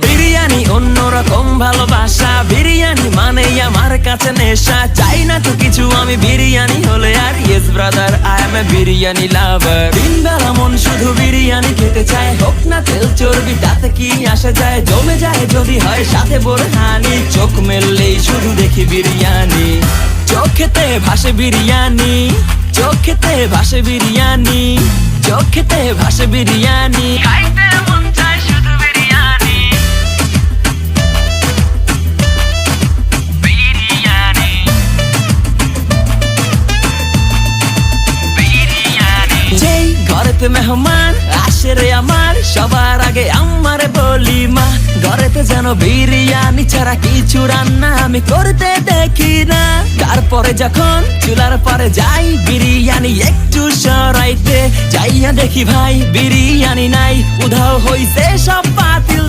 বিরিয়ানি অন্যরকম ভালোবাসা, বিরিয়ানি মানেই আমার কাছে নেশা। চাই না তো কিছু আমি বিরিয়ানি হলে আর, yes brother I M A biryani লাভার। দিন বেলা মন শুধু বিরিয়ানি খেতে চায়, হোক না তেল চর্বি তাতে কি আসে যায়। জমে যায় যদি হয় সাথে বোরহানি, চোখ মেললেই শুধু দেখি বিরিয়ানি। চোখেতে ভাসে বিরিয়ানি, চোখেতে ভাসে বিরিয়ানি, চোখেতে ভাসে বিরিয়ানি। খাইতে মন চায় শুধু বিরিয়ানি, বিরিয়ানি, বিরিয়ানি। যেই ঘরেতে মেহমান আসে রে আমার, সবার আগে আমারে বলি মা। ঘরেতে যেন বিরিয়ানি ছাড়া কিছু রান্না আমি করতে দেখি না। তারপরে যখন চুলার পরে যাই বিরিয়ানি একটু সরাইতে, যাইয়া দেখি ভাই বিরিয়ানি নাই, উধাও হইছে সব বাতিল।